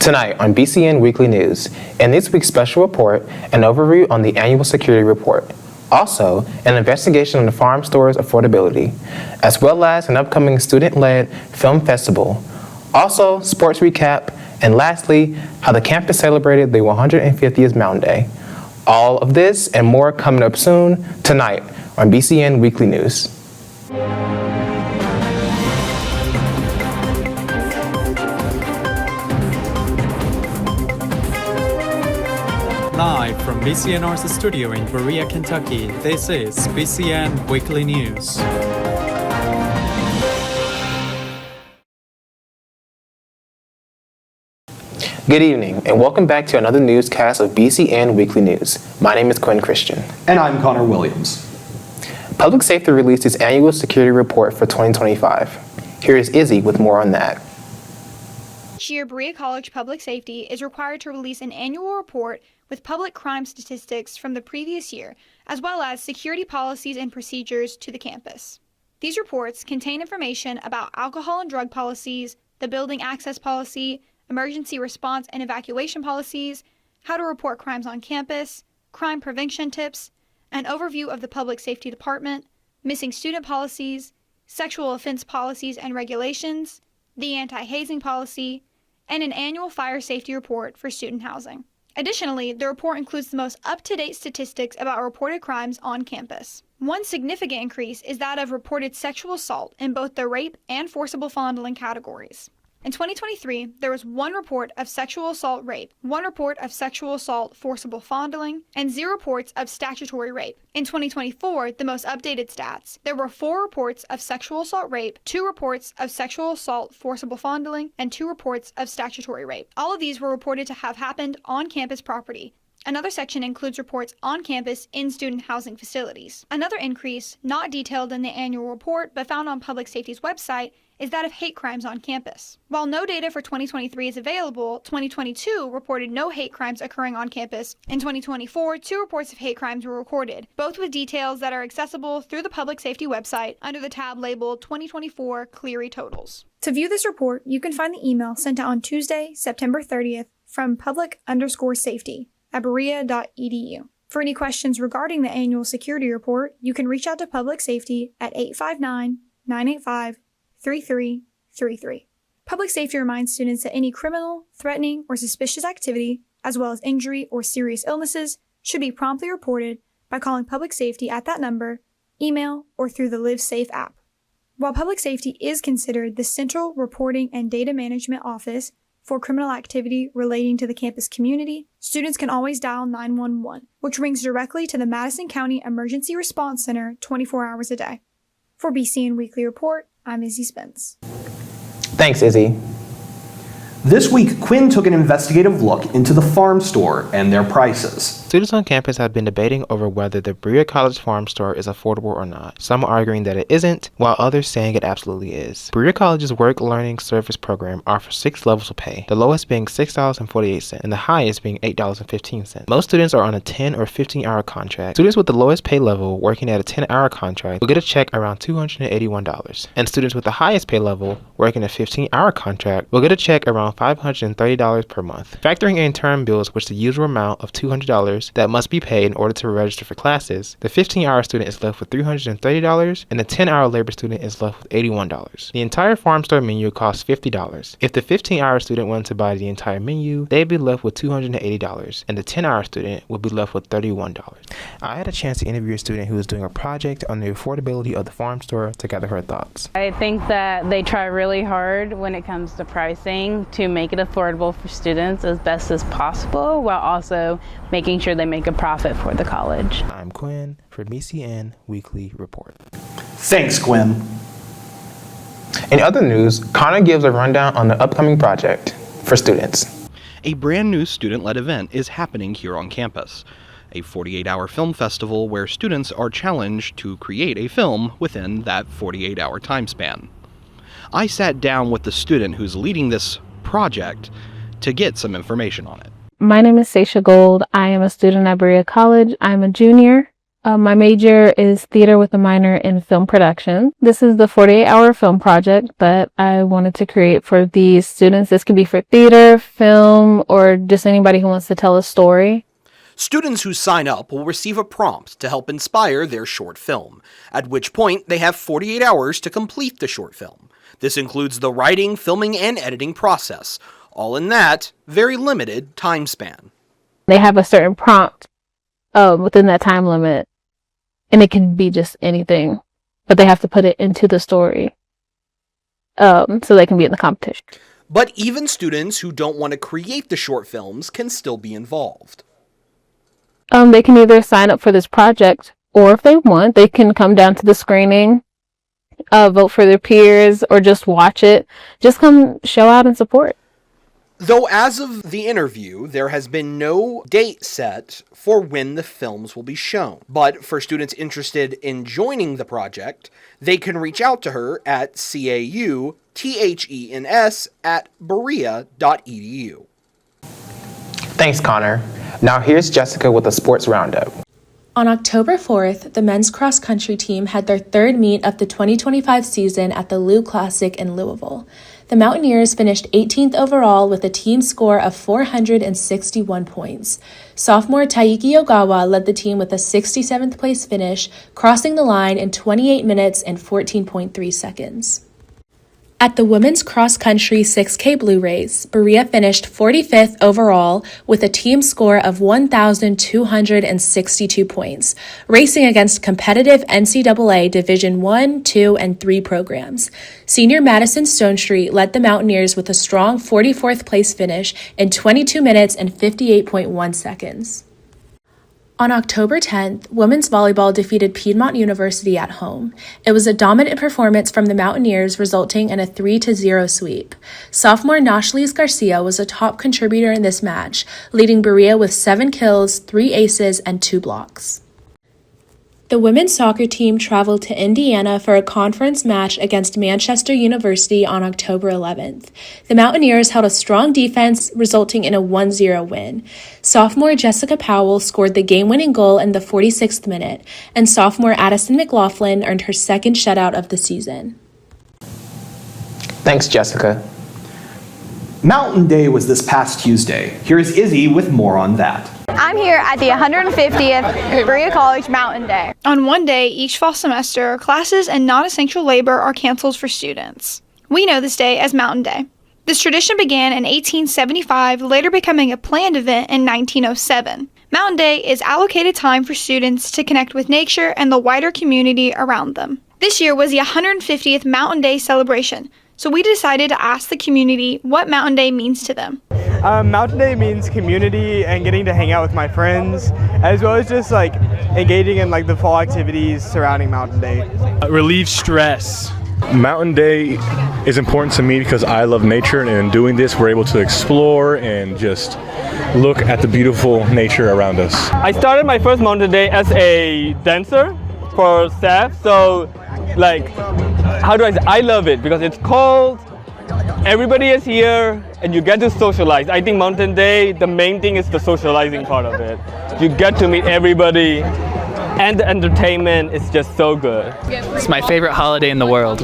Tonight on BCN Weekly News, in this week's special report, an overview on the annual security report. Also, an investigation on the farm store's affordability, as well as an upcoming student-led film festival. Also, sports recap, and lastly, how the campus celebrated the 150th Mountain Day. All of this and more coming up soon tonight on BCN Weekly News. Live from BCNR's studio in Berea, Kentucky, this is BCN Weekly News. Good evening, and welcome back to another newscast of BCN Weekly News. My name is Quinn Christian. And I'm Connor Williams. Public Safety released its annual security report for 2025. Here is Izzy with more on that. Each year, Berea College Public Safety is required to release an annual report with public crime statistics from the previous year, as well as security policies and procedures to the campus. These reports contain information about alcohol and drug policies, the building access policy, emergency response and evacuation policies, how to report crimes on campus, crime prevention tips, an overview of the public safety department, missing student policies, sexual offense policies and regulations, the anti-hazing policy, and an annual fire safety report for student housing. Additionally, the report includes the most up-to-date statistics about reported crimes on campus. One significant increase is that of reported sexual assault in both the rape and forcible fondling categories. In 2023, there was 1 report of sexual assault rape, 1 report of sexual assault forcible fondling, and 0 reports of statutory rape. In 2024, the most updated stats, there were 4 reports of sexual assault rape, 2 reports of sexual assault forcible fondling, and 2 reports of statutory rape. All of these were reported to have happened on campus property. Another section includes reports on campus in student housing facilities. Another increase, not detailed in the annual report but found on Public Safety's website, is that of hate crimes on campus. While no data for 2023 is available, 2022 reported no hate crimes occurring on campus. In 2024, 2 reports of hate crimes were recorded, both with details that are accessible through the Public Safety website under the tab labeled 2024 Clery Totals. To view this report, you can find the email sent out on Tuesday, September 30th from public_safety@berea.edu. For any questions regarding the annual security report, you can reach out to Public Safety at 859-985-3333. Public Safety reminds students that any criminal, threatening, or suspicious activity, as well as injury or serious illnesses, should be promptly reported by calling Public Safety at that number, email, or through the LiveSafe app. While Public Safety is considered the central reporting and data management office for criminal activity relating to the campus community, students can always dial 911, which rings directly to the Madison County Emergency Response Center 24 hours a day. For BCN Weekly Report, I'm Izzy Spence. Thanks, Izzy. This week, Quinn took an investigative look into the farm store and their prices. Students on campus have been debating over whether the Berea College Farm Store is affordable or not, some arguing that it isn't, while others saying it absolutely is. Berea College's Work Learning Service program offers 6 levels of pay, the lowest being $6.48 and the highest being $8.15. Most students are on a 10 or 15-hour contract. Students with the lowest pay level working at a 10-hour contract will get a check around $281, and students with the highest pay level working a 15-hour contract will get a check around $530 per month. Factoring in term bills, which the usual amount of $200 that must be paid in order to register for classes, the 15-hour student is left with $330 and the 10-hour labor student is left with $81. The entire farm store menu costs $50. If the 15-hour student wanted to buy the entire menu, they'd be left with $280 and the 10-hour student would be left with $31. I had a chance to interview a student who was doing a project on the affordability of the farm store to gather her thoughts. I think that they try really hard when it comes to pricing to make it affordable for students as best as possible, while also making sure they make a profit for the college. I'm Quinn for BCN Weekly Report. Thanks, Quinn. In other news, Connor gives a rundown on the upcoming project for students. A brand new student-led event is happening here on campus. A 48-hour film festival where students are challenged to create a film within that 48-hour time span. I sat down with the student who's leading this project to get some information on it. My name is Seisha Gold. I am a student at Berea College. I'm a junior. My major is theater with a minor in film production. This is the 48-hour film project that I wanted to create for these students. This could be for theater, film, or just anybody who wants to tell a story. Students who sign up will receive a prompt to help inspire their short film, at which point they have 48 hours to complete the short film. This includes the writing, filming, and editing process, all in that very limited time span. They have a certain prompt within that time limit, and it can be just anything, but they have to put it into the story so they can be in the competition. But even students who don't want to create the short films can still be involved. They can either sign up for this project, or if they want, they can come down to the screening, vote for their peers, or just watch it. Just come show out and support. Though as of the interview, there has been no date set for when the films will be shown. But for students interested in joining the project, they can reach out to her at cautens@berea.edu. Thanks, Connor. Now here's Jessica with a sports roundup. On October 4th, the men's cross-country team had their third meet of the 2025 season at the Lou Classic in Louisville. The Mountaineers finished 18th overall with a team score of 461 points. Sophomore Taiki Ogawa led the team with a 67th place finish, crossing the line in 28 minutes and 14.3 seconds. At the women's cross-country 6K Blue Race, Berea finished 45th overall with a team score of 1,262 points, racing against competitive NCAA Division I, II, and III programs. Senior Madison Stonestreet led the Mountaineers with a strong 44th place finish in 22 minutes and 58.1 seconds. On October 10th, women's volleyball defeated Piedmont University at home. It was a dominant performance from the Mountaineers, resulting in a 3-0 sweep. Sophomore Noshlis Garcia was a top contributor in this match, leading Berea with 7 kills, 3 aces, and 2 blocks. The women's soccer team traveled to Indiana for a conference match against Manchester University on October 11th. The Mountaineers held a strong defense, resulting in a 1-0 win. Sophomore Jessica Powell scored the game-winning goal in the 46th minute, and sophomore Addison McLaughlin earned her second shutout of the season. Thanks, Jessica. Mountain Day was this past Tuesday. Here's Izzy with more on that. I'm here at the 150th Berea College Mountain Day. On one day each fall semester, classes and non-essential labor are canceled for students. We know this day as Mountain Day. This tradition began in 1875, later becoming a planned event in 1907. Mountain Day is allocated time for students to connect with nature and the wider community around them. This year was the 150th Mountain Day celebration, so we decided to ask the community what Mountain Day means to them. Mountain Day means community and getting to hang out with my friends, as well as just like engaging in like the fall activities surrounding Mountain Day. Relieve stress. Mountain Day is important to me because I love nature, and in doing this we're able to explore and just look at the beautiful nature around us. I started my first Mountain Day as a dancer for staff, so like, how do I say, I love it because it's cold, everybody is here, and you get to socialize. I think Mountain Day, the main thing is the socializing part of it. You get to meet everybody, and the entertainment is just so good. It's my favorite holiday in the world.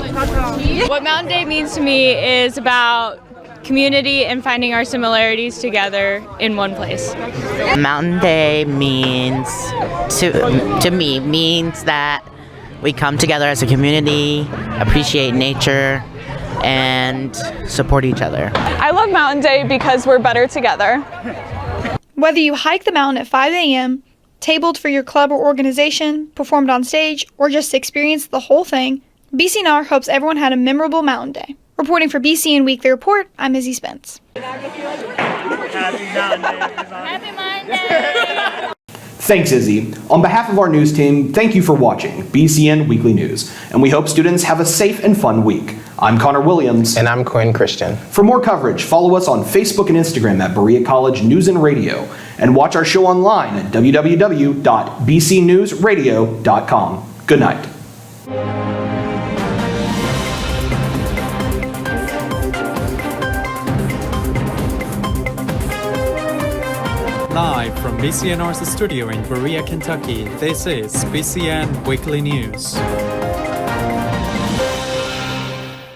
What Mountain Day means to me is about community and finding our similarities together in one place. Mountain Day means, to me, means that we come together as a community, appreciate nature, and support each other. I love Mountain Day because we're better together. Whether you hike the mountain at 5 a.m., tabled for your club or organization, performed on stage, or just experienced the whole thing, BCNR hopes everyone had a memorable Mountain Day. Reporting for BCN Weekly Report, I'm Izzy Spence. Happy Monday! Thanks, Izzy. On behalf of our news team, thank you for watching BCN Weekly News, and we hope students have a safe and fun week. I'm Connor Williams. And I'm Quinn Christian. For more coverage, follow us on Facebook and Instagram at Berea College News and Radio, and watch our show online at www.bcnewsradio.com. Good night. Live from BCNR's studio in Berea, Kentucky, this is BCN Weekly News.